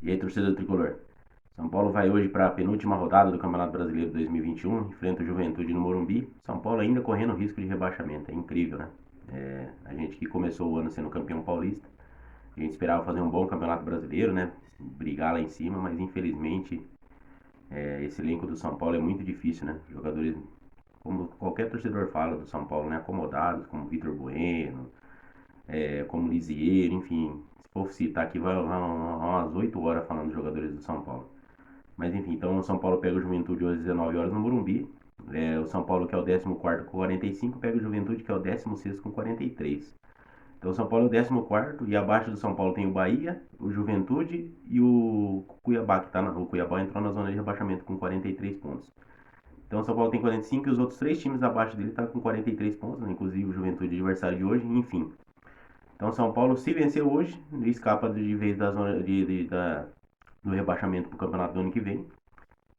E aí, torcedor tricolor? São Paulo vai hoje para a penúltima rodada do Campeonato Brasileiro 2021, enfrenta o Juventude no Morumbi. São Paulo ainda correndo risco de rebaixamento, é incrível, né? A gente que começou o ano sendo campeão paulista, a gente esperava fazer um bom Campeonato Brasileiro, né? Brigar lá em cima, mas infelizmente esse elenco do São Paulo é muito difícil, né? Jogadores, como qualquer torcedor fala do São Paulo, né? Acomodados, como Vitor Bueno, como Lisieiro, enfim. Se for citar aqui, vai umas 8 horas falando dos jogadores do São Paulo. Mas enfim, então o São Paulo pega o Juventude hoje às 19 horas no Morumbi. O São Paulo, que é o 14º com 45, pega o Juventude, que é o 16º com 43. Então o São Paulo é o 14º e abaixo do São Paulo tem o Bahia, o Juventude e o Cuiabá, o Cuiabá entrou na zona de rebaixamento com 43 pontos. Então o São Paulo tem 45 e os outros três times abaixo dele estão com 43 pontos, né? Inclusive o Juventude adversário de hoje, enfim. Então o São Paulo, se vencer hoje, escapa de vez da zona do rebaixamento para o campeonato do ano que vem.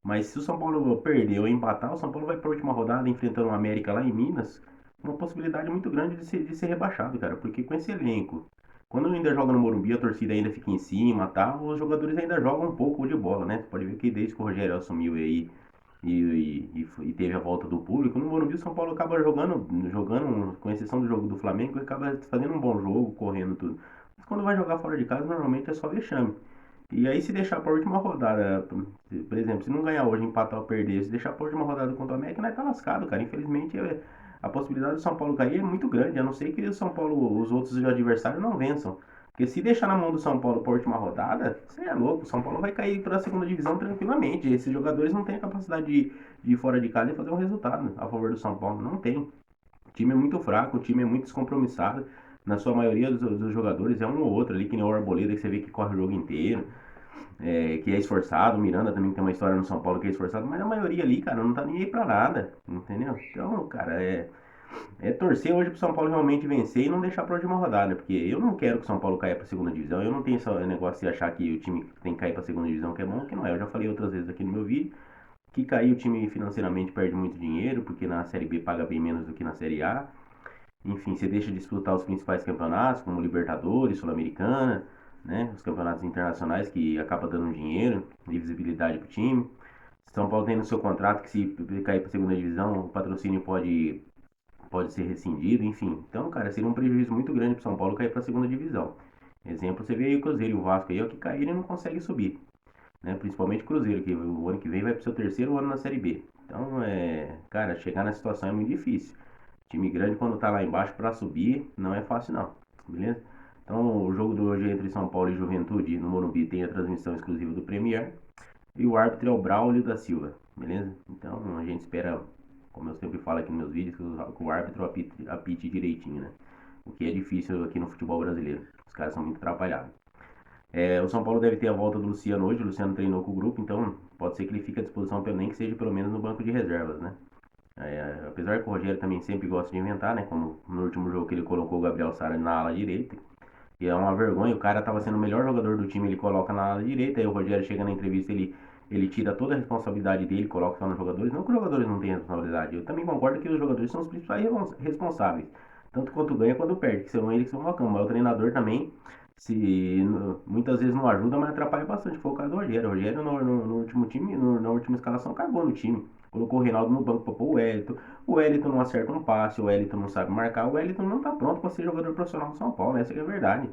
Mas se o São Paulo perder ou empatar, o São Paulo vai para a última rodada enfrentando o América lá em Minas, uma possibilidade muito grande de ser rebaixado, cara. Porque com esse elenco, quando ainda joga no Morumbi, a torcida ainda fica em cima, tá? Os jogadores ainda jogam um pouco de bola, né? Você pode ver que desde que o Rogério assumiu aí e teve a volta do público, no Morumbi o São Paulo acaba jogando, com exceção do jogo do Flamengo, acaba fazendo um bom jogo, correndo tudo. Mas quando vai jogar fora de casa, normalmente é só vexame. E aí, se deixar para a última rodada, por exemplo, se não ganhar hoje, empatar ou perder, se deixar para a última rodada contra o América, nós tá lascado, cara. Infelizmente, a possibilidade do São Paulo cair é muito grande, a não ser que o São Paulo, os outros adversários não vençam. Porque se deixar na mão do São Paulo para a última rodada, você é louco, o São Paulo vai cair para a segunda divisão tranquilamente. Esses jogadores não têm a capacidade de ir fora de casa e fazer um resultado a favor do São Paulo, não tem. O time é muito fraco, o time é muito descompromissado. Na sua maioria dos jogadores é um ou outro ali, que nem o Arboleda, que você vê que corre o jogo inteiro, que é esforçado. O Miranda também tem uma história no São Paulo que é esforçado, mas a maioria ali, cara, não tá nem aí pra nada, entendeu? Então, cara, é torcer hoje pro São Paulo realmente vencer e não deixar pra última rodada, porque eu não quero que o São Paulo caia pra segunda divisão. Eu não tenho esse negócio de achar que o time tem que cair pra segunda divisão que é bom, que não é. Eu já falei outras vezes aqui no meu vídeo que cair o time financeiramente perde muito dinheiro, porque na Série B paga bem menos do que na Série A. Enfim, você deixa de disputar os principais campeonatos, como Libertadores, Sul-Americana, né? Os campeonatos internacionais que acaba dando dinheiro e visibilidade para o time. São Paulo tem no seu contrato que se cair para a segunda divisão, o patrocínio pode ser rescindido, enfim. Então, cara, seria um prejuízo muito grande para São Paulo cair para a segunda divisão. Exemplo, você vê aí o Cruzeiro e o Vasco aí, ó, que caíram e não conseguem subir, né? Principalmente o Cruzeiro, que o ano que vem vai para o seu terceiro ano na Série B. Então, cara, chegar nessa situação é muito difícil. Time grande quando tá lá embaixo para subir não é fácil não, beleza? Então o jogo de hoje é entre São Paulo e Juventude no Morumbi tem a transmissão exclusiva do Premier e o árbitro é o Braulio da Silva, beleza? Então a gente espera, como eu sempre falo aqui nos meus vídeos, que o árbitro apite direitinho, né? O que é difícil aqui no futebol brasileiro, os caras são muito atrapalhados. O São Paulo deve ter a volta do Luciano hoje, o Luciano treinou com o grupo, então pode ser que ele fique à disposição, nem que seja pelo menos no banco de reservas, né? Apesar que o Rogério também sempre gosta de inventar, né? Como no último jogo que ele colocou o Gabriel Sara na ala direita. E é uma vergonha, o cara tava sendo o melhor jogador do time, ele coloca na ala direita, aí o Rogério chega na entrevista, ele tira toda a responsabilidade dele, coloca só nos jogadores. Não que os jogadores não tenham responsabilidade, eu também concordo que os jogadores são os principais responsáveis. Tanto quanto ganha quanto perde, que são eles que são uma cama. Mas o treinador também, muitas vezes não ajuda, mas atrapalha bastante. Foi o caso do Rogério. O Rogério no último time, na última escalação, cagou no time. Colocou o Reinaldo no banco para pôr o Wellington. O Wellington não acerta um passe, o Wellington não sabe marcar. O Wellington não tá pronto para ser jogador profissional do São Paulo, essa é a verdade.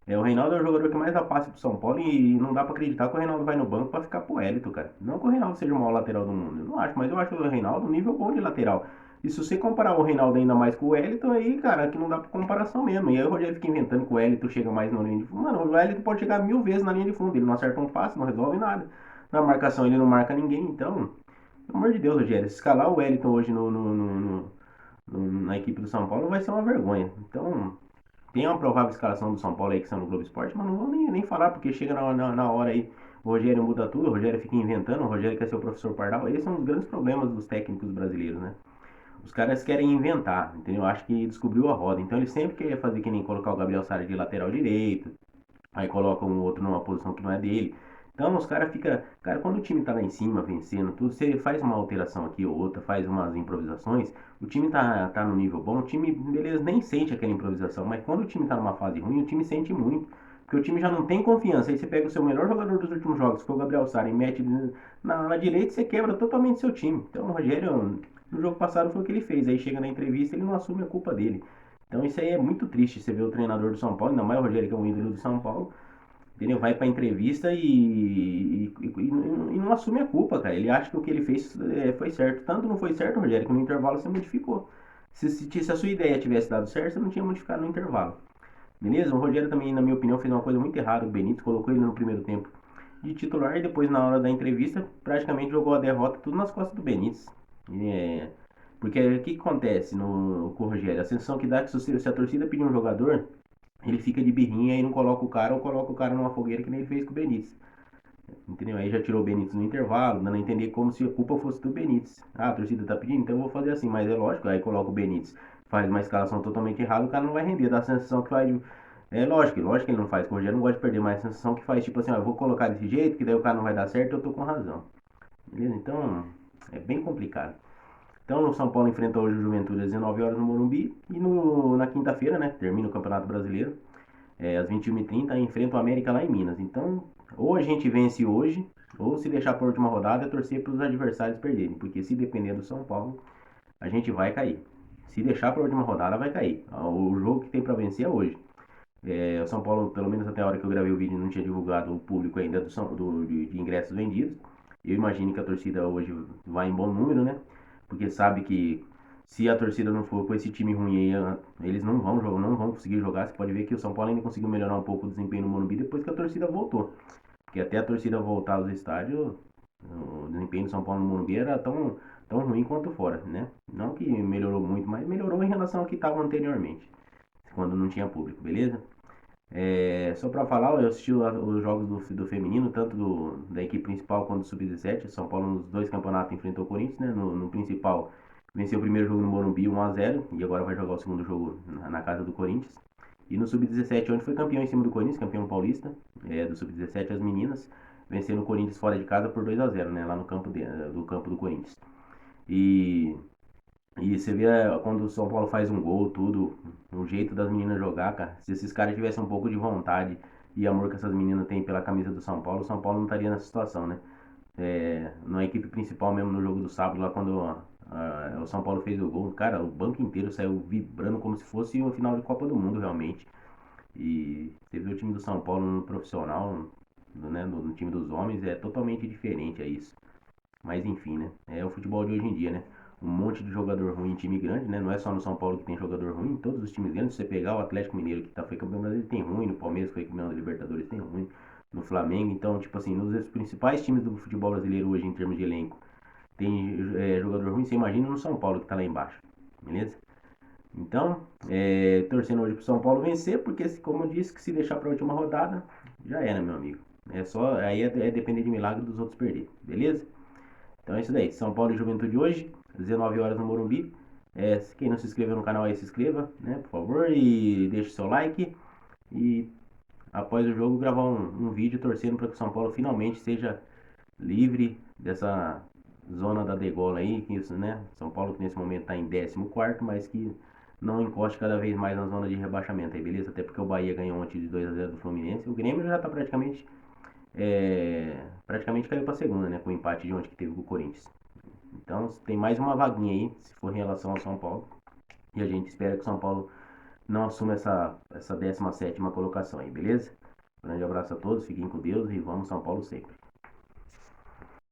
O Reinaldo é o jogador que mais dá passe pro São Paulo e não dá pra acreditar que o Reinaldo vai no banco pra ficar pro Wellington, cara. Não que o Reinaldo seja o maior lateral do mundo, eu não acho, mas eu acho o Reinaldo um nível bom de lateral. E se você comparar o Reinaldo ainda mais com o Wellington, aí, cara, que não dá pra comparação mesmo. E aí o Rogério fica inventando que o Wellington chega mais na linha de fundo. Mano, o Wellington pode chegar 1000 vezes na linha de fundo, ele não acerta um passe, não resolve nada. Na marcação ele não marca ninguém, então, pelo amor de Deus, Rogério, se escalar o Wellington hoje na equipe do São Paulo vai ser uma vergonha. Então, tem uma provável escalação do São Paulo aí que são no Globo Esporte, mas não vou nem falar, porque chega na hora aí, o Rogério muda tudo, o Rogério fica inventando, o Rogério quer ser o professor Pardal. Esses são os grandes problemas dos técnicos brasileiros, né? Os caras querem inventar, entendeu? Acho que descobriu a roda. Então ele sempre quer fazer que nem colocar o Gabriel Sara de lateral direito, aí coloca um outro numa posição que não é dele. Então os caras ficam. Cara, quando o time tá lá em cima, vencendo tudo, você faz uma alteração aqui ou outra, faz umas improvisações, o time tá no nível bom, o time, beleza, nem sente aquela improvisação, mas quando o time tá numa fase ruim, o time sente muito. Porque o time já não tem confiança. Aí você pega o seu melhor jogador dos últimos jogos, que foi o Gabriel Sara, e mete na direita, você quebra totalmente seu time. Então o Rogério, no jogo passado, foi o que ele fez. Aí chega na entrevista, ele não assume a culpa dele. Então isso aí é muito triste, você ver o treinador do São Paulo, ainda mais o Rogério, que é um ídolo do São Paulo, entendeu? Vai pra entrevista e não assume a culpa, cara. Ele acha que o que ele fez foi certo. Tanto não foi certo, Rogério, que no intervalo você modificou. Se a sua ideia tivesse dado certo, você não tinha modificado no intervalo. Beleza? O Rogério também, na minha opinião, fez uma coisa muito errada. O Benítez colocou ele no primeiro tempo de titular e depois, na hora da entrevista, praticamente jogou a derrota tudo nas costas do Benítez. É, porque o que acontece com o Rogério? A sensação que dá é que se a torcida pedir um jogador, ele fica de birrinha e não coloca o cara ou coloca o cara numa fogueira que nem ele fez com o Benítez. Entendeu? Aí já tirou o Benítez no intervalo, dando a entender como se a culpa fosse do Benítez. Ah, a torcida tá pedindo, então eu vou fazer assim, mas é lógico, aí coloca o Benítez, faz uma escalação totalmente errada, o cara não vai render, dá a sensação que faz. É lógico que ele não faz, o Rogério não gosta de perder, mas a sensação que faz, tipo assim, ó, eu vou colocar desse jeito, que daí o cara não vai dar certo, eu tô com razão. Beleza? Então, é bem complicado. Então, o São Paulo enfrenta hoje o Juventude às 19 horas no Morumbi e na quinta-feira, né, termina o Campeonato Brasileiro, às 21h30, enfrenta o América lá em Minas. Então, ou a gente vence hoje, ou se deixar para a última rodada, é torcer para os adversários perderem. Porque se depender do São Paulo, a gente vai cair. Se deixar para a última rodada, vai cair. O jogo que tem para vencer é hoje. O São Paulo, pelo menos até a hora que eu gravei o vídeo, não tinha divulgado o público ainda de ingressos vendidos. Eu imagino que a torcida hoje vai em bom número, né? Porque sabe que se a torcida não for com esse time ruim aí, eles não vão conseguir jogar. Você pode ver que o São Paulo ainda conseguiu melhorar um pouco o desempenho no Morumbi depois que a torcida voltou. Porque até a torcida voltar aos estádios, o desempenho do São Paulo no Morumbi era tão ruim quanto fora, né? Não que melhorou muito, mas melhorou em relação ao que estava anteriormente, quando não tinha público, beleza? Só para falar, eu assisti os jogos do feminino, tanto da equipe principal quanto do Sub-17. São Paulo nos dois campeonatos enfrentou o Corinthians, né? No principal venceu o primeiro jogo no Morumbi 1-0 e agora vai jogar o segundo jogo na casa do Corinthians. E no Sub-17, onde foi campeão em cima do Corinthians, campeão paulista, do Sub-17 as meninas, vencendo o Corinthians fora de casa por 2-0, né? Lá no do campo do Corinthians. E e você vê quando o São Paulo faz um gol, tudo, o jeito das meninas jogar, cara. Se esses caras tivessem um pouco de vontade e amor que essas meninas têm pela camisa do São Paulo, o São Paulo não estaria nessa situação, né? Na equipe principal mesmo, no jogo do sábado, lá quando o São Paulo fez o gol, cara, o banco inteiro saiu vibrando como se fosse uma final de Copa do Mundo, realmente. E você vê o time do São Paulo no profissional, né, no time dos homens, é totalmente diferente a isso. Mas enfim, né? É o futebol de hoje em dia, né? Um monte de jogador ruim em time grande, né? Não é só no São Paulo que tem jogador ruim, em todos os times grandes, se você pegar o Atlético Mineiro que foi campeão brasileiro, tem ruim, no Palmeiras que foi campeão da Libertadores tem ruim, no Flamengo, então, tipo assim, nos principais times do futebol brasileiro hoje em termos de elenco, tem jogador ruim, você imagina no São Paulo que tá lá embaixo, beleza? Então, torcendo hoje pro São Paulo vencer, porque como eu disse, que se deixar pra última rodada, já era, meu amigo. Aí é depender de milagre dos outros perder, beleza? Então é isso daí. São Paulo e Juventude hoje, 19 horas no Morumbi. Quem não se inscreveu no canal aí, se inscreva, né, por favor, e deixe seu like. E após o jogo, gravar um vídeo torcendo para que o São Paulo finalmente seja livre dessa zona da degola aí. Que isso, né? São Paulo que nesse momento está em 14º, mas que não encoste cada vez mais na zona de rebaixamento aí, beleza? Até porque o Bahia ganhou ontem de 2-0 do Fluminense. O Grêmio já está praticamente caiu para a segunda, né? Com o empate de ontem que teve com o Corinthians. Então tem mais uma vaguinha aí, se for em relação ao São Paulo. E a gente espera que o São Paulo não assuma essa 17ª colocação aí, beleza? Grande abraço a todos, fiquem com Deus e vamos São Paulo sempre.